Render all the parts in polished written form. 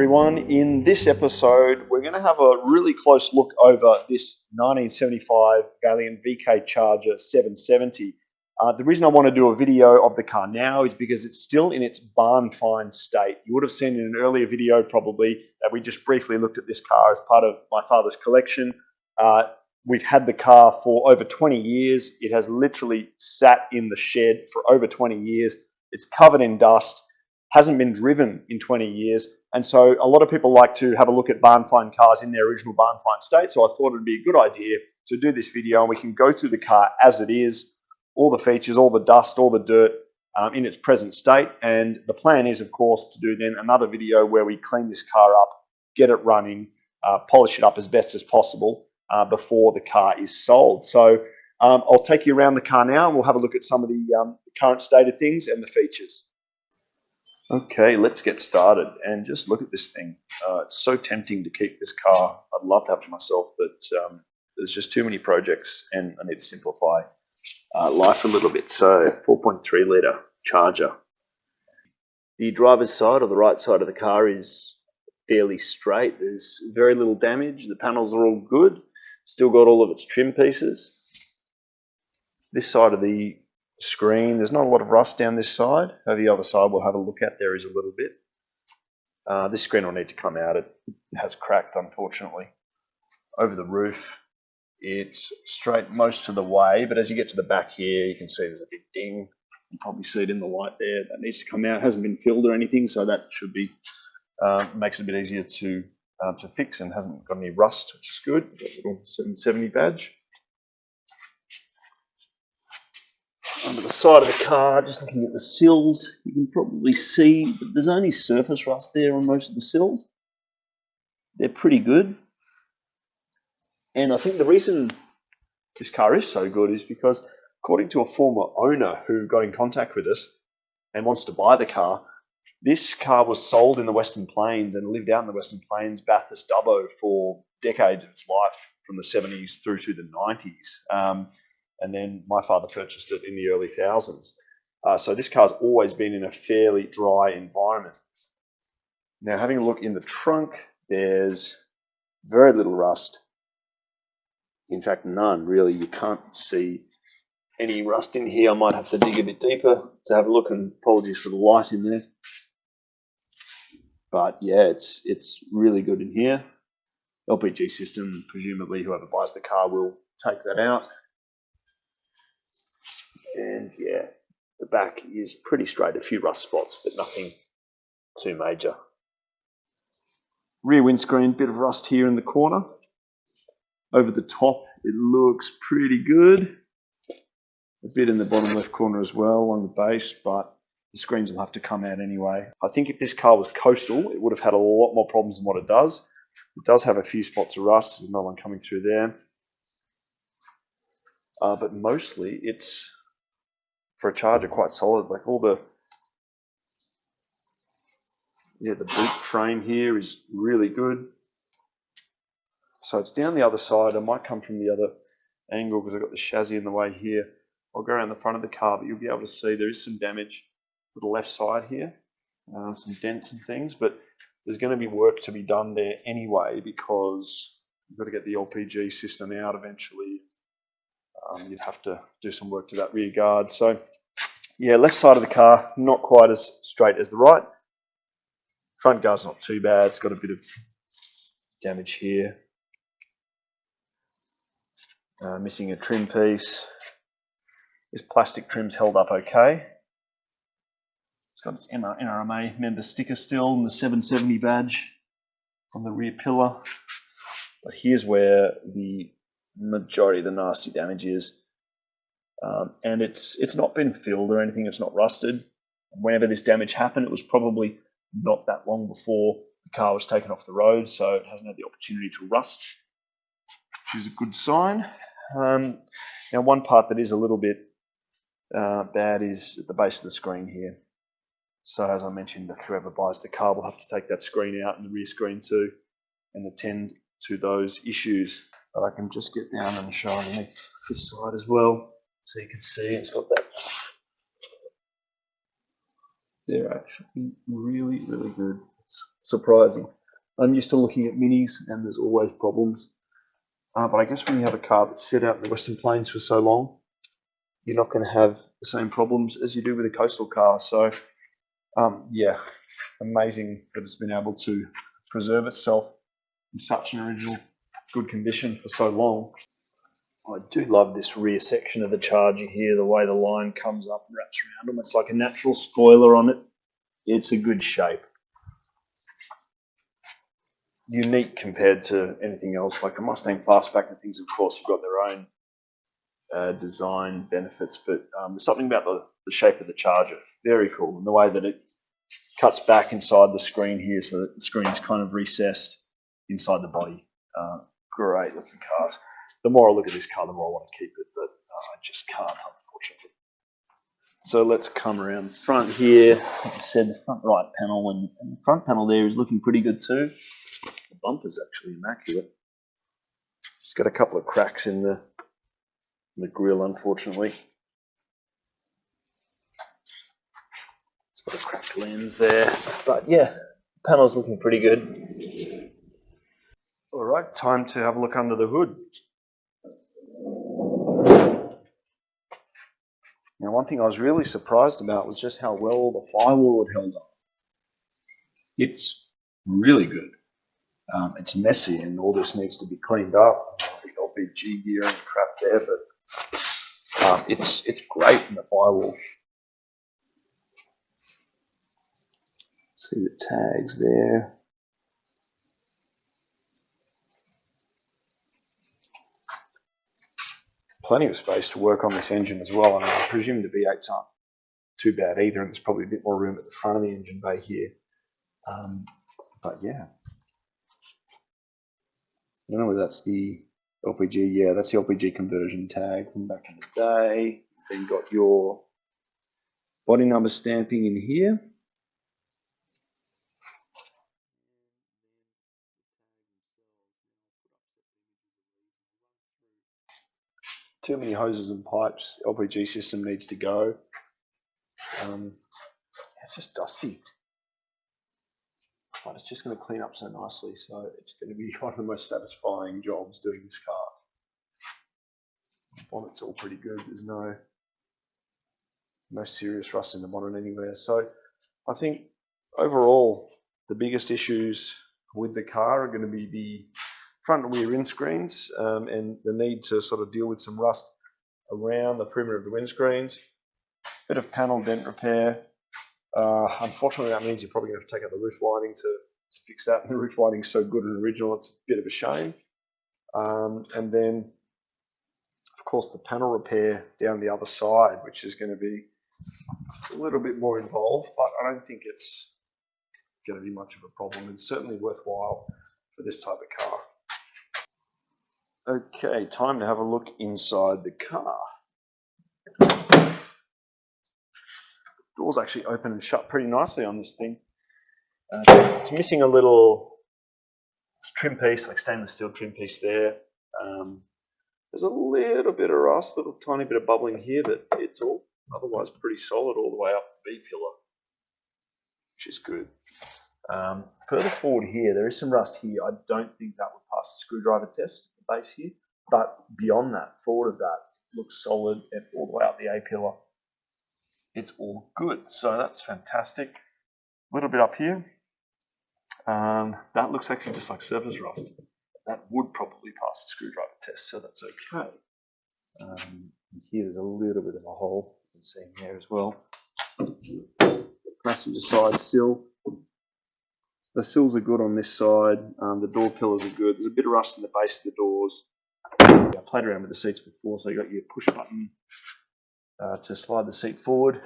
everyone. In this episode, we're going to have a really close look over this 1975 Valiant VK Charger 770. The reason I want to do a video of the car now is because it's still in its barn find state. You would have seen in an earlier video probably that we just briefly looked at this car as part of my father's collection. We've had the car for over 20 years. It has literally sat in the shed for over 20 years. It's covered in dust, hasn't been driven in 20 years. And so a lot of people like to have a look at barn find cars in their original barn find state. So I thought it'd be a good idea to do this video and we can go through the car as it is, all the features, all the dust, all the dirt in its present state. And the plan is, of course, to do then another video where we clean this car up, get it running, polish it up as best as possible before the car is sold. So I'll take you around the car now and we'll have a look at some of the current state of things and the features. Okay, let's get started and just look at this thing. It's so tempting to keep this car. I'd love to have it myself, but there's just too many projects and I need to simplify life a little bit. So 4.3 litre Charger. The driver's side or the right side of the car is fairly straight. There's very little damage. The panels are all good. Still got all of its trim pieces. This side of the screen, there's not a lot of rust down this side. Over the other side we'll have a look at, there is a little bit. This screen will need to come out. It has cracked, unfortunately. Over the roof, it's straight most of the way, but as you get to the back here, you can see there's a big ding. You can probably see it in the light there. That needs to come out. It hasn't been filled or anything, so that should be makes it a bit easier to fix and hasn't got any rust, which is good. Got a little 770 badge. Under the side of the car, just looking at the sills, you can probably see that there's only surface rust there on most of the sills. They're pretty good. And I think the reason this car is so good is because, according to a former owner who got in contact with us and wants to buy the car, this car was sold in the Western Plains and lived out in the Western Plains, Bathurst, Dubbo, for decades of its life, from the 70s through to the 90s. And then my father purchased it in the early thousands. So this car's always been in a fairly dry environment. Now, having a look in the trunk, there's very little rust. In fact, none, really. You can't see any rust in here. I might have to dig a bit deeper to have a look, and apologies for the light in there. But yeah, it's really good in here. LPG system, presumably whoever buys the car will take that out. And yeah, the back is pretty straight, a few rust spots, but nothing too major. Rear windscreen, bit of rust here in the corner. Over the top, it looks pretty good. A bit in the bottom left corner as well on the base, but the screens will have to come out anyway. I think if this car was coastal, it would have had a lot more problems than what it does. It does have a few spots of rust. There's another one coming through there. But mostly it's, for a Charger, quite solid. Like all the boot frame here is really good. So it's down the other side. I might come from the other angle because I've got the chassis in the way here. I'll go around the front of the car, but you'll be able to see there is some damage to the left side here, some dents and things, but there's going to be work to be done there anyway because you've got to get the LPG system out eventually. You'd have to do some work to that rear guard. So yeah, left side of the car, not quite as straight as the right. Front guard's not too bad. It's got a bit of damage here. Missing a trim piece. This plastic trim's held up okay. It's got its NRMA member sticker still and the 770 badge on the rear pillar. But here's where the majority of the nasty damage is. And it's not been filled or anything, it's not rusted. Whenever this damage happened, it was probably not that long before the car was taken off the road, so it hasn't had the opportunity to rust, which is a good sign. Now, one part that is a little bit bad is at the base of the screen here. So as I mentioned, whoever buys the car will have to take that screen out and the rear screen too and attend to those issues. But I can just get down and show underneath this side as well, so you can see it's got that. They're actually really, really good. It's surprising. I'm used to looking at Minis and there's always problems. But I guess when you have a car that's set out in the Western Plains for so long, you're not going to have the same problems as you do with a coastal car. So, yeah, amazing that it's been able to preserve itself in such an original good condition for so long. I do love this rear section of the Charger here, the way the line comes up and wraps around them. It's like a natural spoiler on it. It's a good shape. Unique compared to anything else. Like a Mustang Fastback and things, of course, have got their own design benefits, but there's something about the shape of the Charger. Very cool. And the way that it cuts back inside the screen here so that the screen is kind of recessed inside the body. Great looking cars. The more I look at this car, the more I want to keep it, but I just can't, unfortunately. So let's come around the front here. As I said, the front right panel and the front panel there is looking pretty good too. The bumper's actually immaculate. It's got a couple of cracks in the grille, unfortunately. It's got a cracked lens there, but yeah, the panel's looking pretty good. All right, time to have a look under the hood. Now, one thing I was really surprised about was just how well the firewall had held up. It's really good. It's messy and all this needs to be cleaned up. The LPG gear and crap there, but it's great in the firewall. See the tags there. Plenty of space to work on this engine as well. I mean, I presume the V8s aren't too bad either, and there's probably a bit more room at the front of the engine bay here. But yeah, I don't know whether that's the LPG. Yeah, that's the LPG conversion tag from back in the day. Then got your body number stamping in here. Too many hoses and pipes. The LPG system needs to go. It's just dusty. But it's just going to clean up so nicely. So it's going to be one of the most satisfying jobs doing this car. The bonnet's all pretty good. There's no serious rust in the bonnet anywhere. So I think overall the biggest issues with the car are going to be the front and rear windscreens and the need to sort of deal with some rust around the perimeter of the windscreens. Bit of panel dent repair. Unfortunately, that means you're probably going to have to take out the roof lining to fix that. And the roof lining is so good and original, it's a bit of a shame. And then, of course, the panel repair down the other side, which is going to be a little bit more involved, but I don't think it's going to be much of a problem. It's certainly worthwhile for this type of car. Okay, time to have a look inside the car. Doors actually open and shut pretty nicely on this thing. It's missing a little trim piece, like stainless steel trim piece there. There's a little bit of rust, a little tiny bit of bubbling here, but it's all otherwise pretty solid all the way up the B pillar, which is good. Further forward here, there is some rust here. I don't think that would pass the screwdriver test at the base here, but beyond that, forward of that, looks solid and all the way up the A pillar. It's all good, so that's fantastic. A little bit up here. That looks actually just like surface rust. That would probably pass the screwdriver test, so that's okay. Here there's a little bit of a hole you can see in there as well. Passenger side sill. So the sills are good on this side. The door pillars are good. There's a bit of rust in the base of the doors. I played around with the seats before, so you got your push button to slide the seat forward.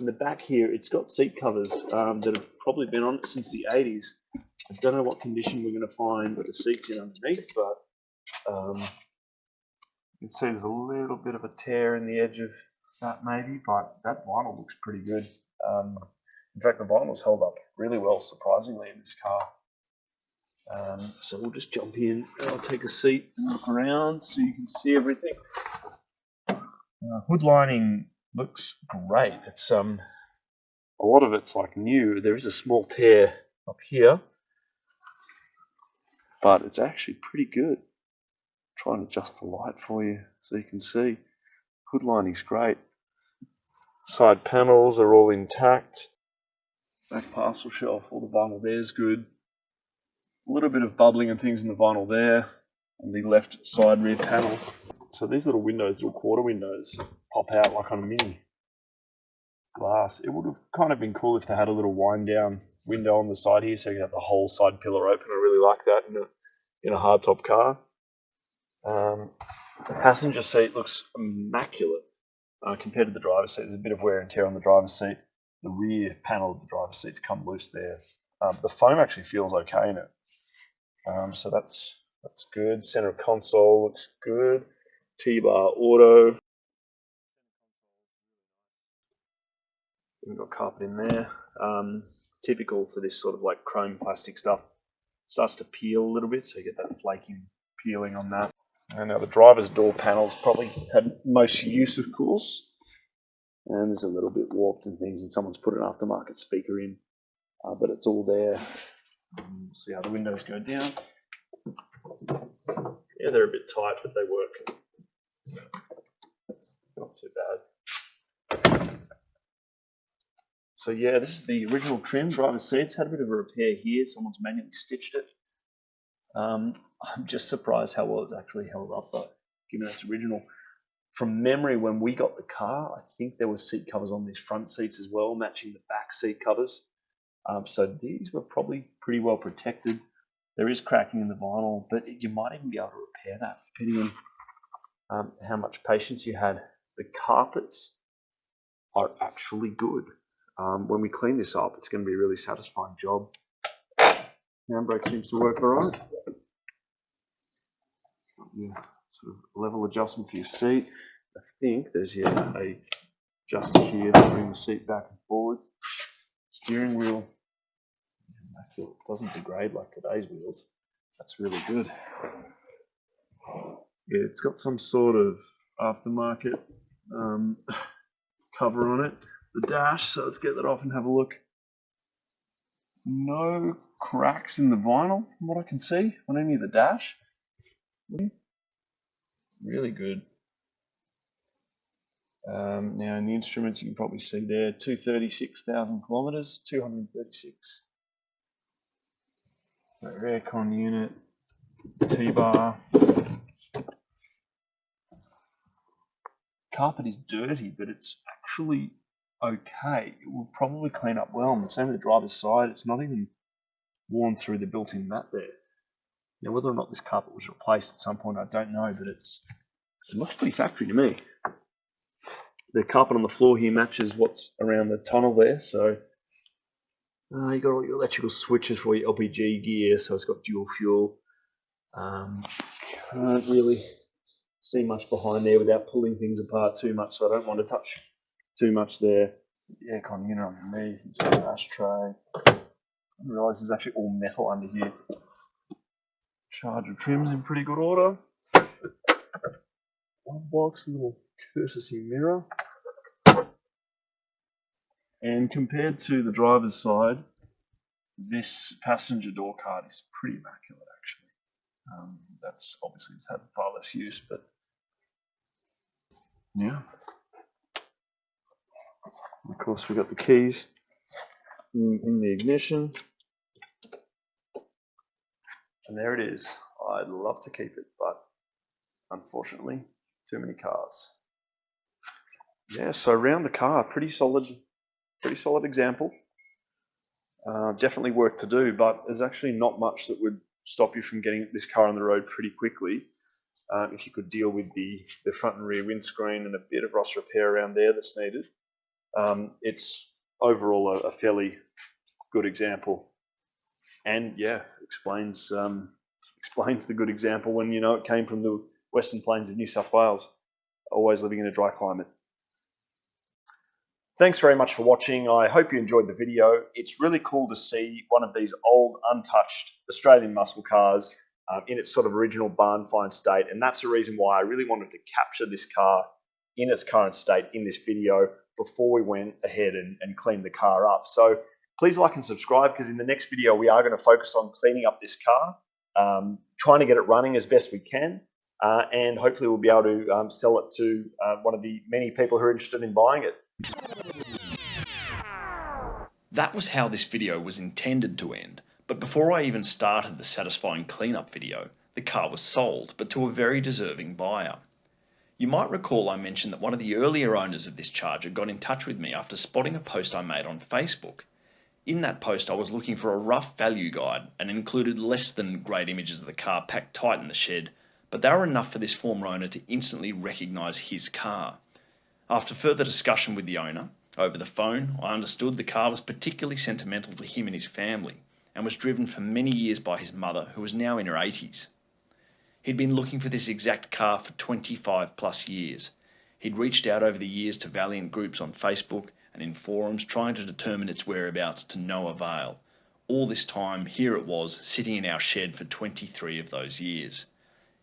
In the back here, it's got seat covers that have probably been on it since the 80s. I don't know what condition we're going to find with the seats in underneath, but you can see there's a little bit of a tear in the edge of that maybe, but that vinyl looks pretty good. In fact, the vinyl's held up really well, surprisingly, in this car. So we'll just jump in and I'll take a seat and look around so you can see everything. Hood lining looks great. It's a lot of it's like new. There is a small tear up here, but it's actually pretty good. Try and adjust the light for you so you can see. Hood lining's great. Side panels are all intact. Back parcel shelf, all the vinyl there's good. A little bit of bubbling and things in the vinyl there on the left side rear panel. So these little windows, little quarter windows, pop out like on a Mini. It's glass. It would have kind of been cool if they had a little wind down window on the side here so you can have the whole side pillar open. I really like that in a hardtop car. The passenger seat looks immaculate compared to the driver's seat. There's a bit of wear and tear on the driver's seat. The rear panel of the driver's seat's come loose there. The foam actually feels okay in it. So that's good. Center console looks good. T-bar auto. We've got carpet in there. Typical for this sort of like chrome plastic stuff. Starts to peel a little bit, so you get that flaking peeling on that. And now the driver's door panels probably had most use, of course. And there's a little bit warped and things, and someone's put an aftermarket speaker in, but it's all there. See how the windows go down. Yeah, they're a bit tight, but they work. Not too bad. So yeah, this is the original trim. Driver's seats had a bit of a repair here. Someone's manually stitched it. I'm just surprised how well it's actually held up, though, given it's original. From memory, when we got the car, I think there were seat covers on these front seats as well, matching the back seat covers. So these were probably pretty well protected. There is cracking in the vinyl, but you might even be able to repair that, depending on how much patience you had. The carpets are actually good. When we clean this up, it's going to be a really satisfying job. Handbrake seems to work all right. Yeah, sort of level adjustment for your seat. I think there's a adjuster here to bring the seat back and forwards. Steering wheel, immaculate. Doesn't degrade like today's wheels. That's really good. Yeah, it's got some sort of aftermarket cover on it. The dash, so let's get that off and have a look. No cracks in the vinyl from what I can see on any of the dash. Really good. Now in the instruments you can probably see there 236,000 kilometers, 236. Rear con unit, T-bar. Carpet is dirty, but it's actually okay. It will probably clean up well. And the same with the driver's side. It's not even worn through the built-in mat there. Now, whether or not this carpet was replaced at some point, I don't know, but it looks pretty factory to me. The carpet on the floor here matches what's around the tunnel there. So you got all your electrical switches for your LPG gear. So it's got dual fuel. Can't really see much behind there without pulling things apart too much, so I don't want to touch too much there. The aircon unit underneath, you see the ashtray. I didn't realise there's actually all metal under here. Charger trim's in pretty good order. One box, little courtesy mirror. And compared to the driver's side, this passenger door card is pretty immaculate actually. That's obviously it's had far less use, but yeah. Of course, we've got the keys in the ignition. And there it is. I'd love to keep it, but unfortunately, too many cars. Yeah, so around the car, pretty solid example. Definitely work to do, but there's actually not much that would stop you from getting this car on the road pretty quickly. If you could deal with the front and rear windscreen and a bit of rust repair around there that's needed. It's overall a fairly good example, and yeah, explains the good example when you know it came from the Western Plains of New South Wales, always living in a dry climate. Thanks very much for watching. I hope you enjoyed the video. It's really cool to see one of these old, untouched Australian muscle cars in its sort of original Barnfind state, and that's the reason why I really wanted to capture this car in its current state in this video before we went ahead and cleaned the car up. So Please like and subscribe, because in the next video we are going to focus on cleaning up this car, trying to get it running as best we can, and hopefully we'll be able to sell it to one of the many people who are interested in buying it. That was how this video was intended to end, but before I even started the satisfying cleanup video, the car was sold, but to a very deserving buyer. You might recall I mentioned that one of the earlier owners of this Charger got in touch with me after spotting a post I made on Facebook. In that post I was looking for a rough value guide and included less than great images of the car packed tight in the shed, but they were enough for this former owner to instantly recognise his car. After further discussion with the owner, over the phone, I understood the car was particularly sentimental to him and his family, and was driven for many years by his mother, who was now in her 80s. He'd been looking for this exact car for 25 plus years. He'd reached out over the years to Valiant groups on Facebook and in forums trying to determine its whereabouts, to no avail. All this time, here it was, sitting in our shed for 23 of those years.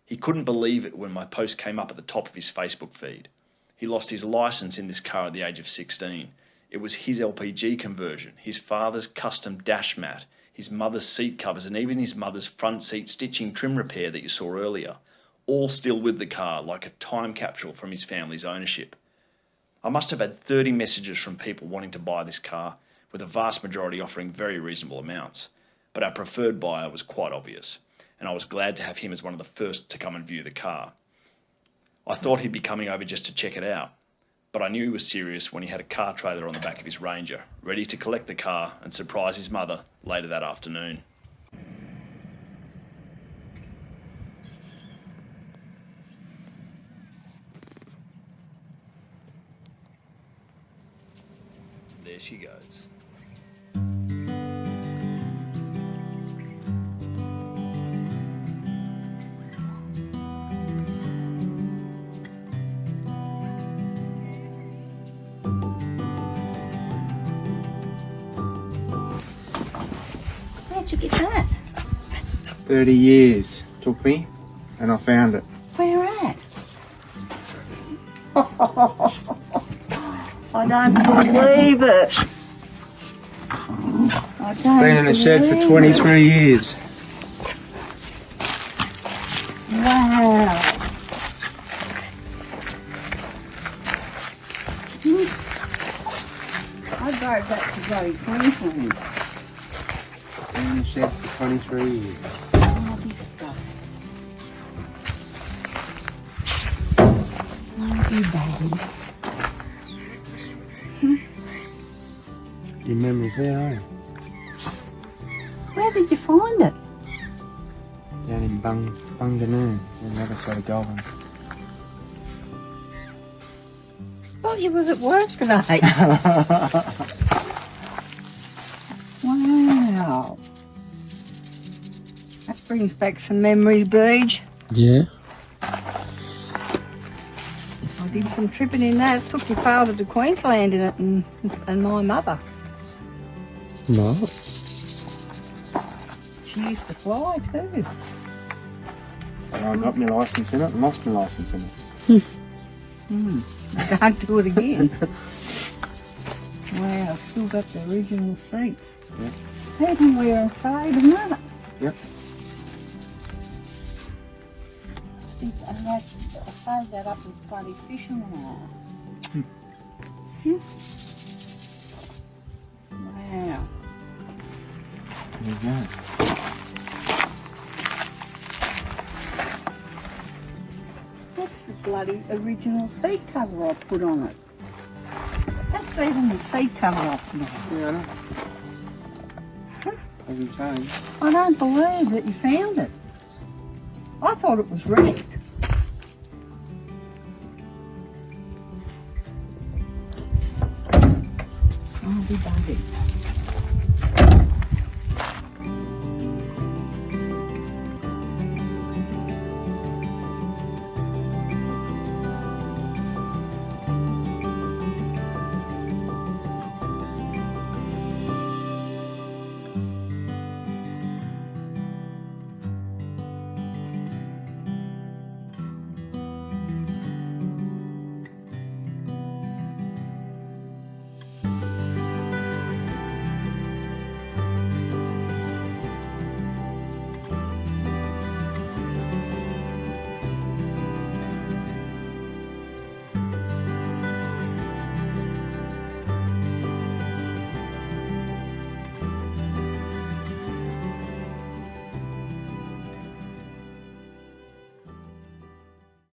He couldn't believe it when my post came up at the top of his Facebook feed. He lost his licence in this car at the age of 16. It was his LPG conversion, his father's custom dash mat, his mother's seat covers, and even his mother's front seat stitching trim repair that you saw earlier, all still with the car like a time capsule from his family's ownership. I must have had 30 messages from people wanting to buy this car, with a vast majority offering very reasonable amounts, but our preferred buyer was quite obvious, and I was glad to have him as one of the first to come and view the car. I thought he'd be coming over just to check it out, but I knew he was serious when he had a car trailer on the back of his Ranger, ready to collect the car and surprise his mother later that afternoon. There she goes. Where'd you get that? 30 years took me, and I found it. Where at? I don't believe it. I don't Been in the shed for 23 years. Wow. I drove that to bloody Queensland. Been in the shed for 23 years. Oh, this stuff. Oh, you baby. Your memory's there, aren't you? Where did you find it? Down in Bunganoo, on the other side of Goulburn. Thought you was at work today. Wow. That brings back some memories, Beach. Yeah. I did some tripping in that. Took your father to Queensland in it, and my mother. Nice. She used to fly too. I got my licence in it and lost my licence in it. Can't do it again. Wow, still got the original seats. Yep. They can wear and fade, isn't it? Yep. I saved that up as bloody fishing wire. Wow. There you go. That's the bloody original seat cover I put on it. That's even the seat cover I put on it. Yeah, I know. Hasn't changed. I don't believe that you found it. I thought it was wrecked. I'll be buggered.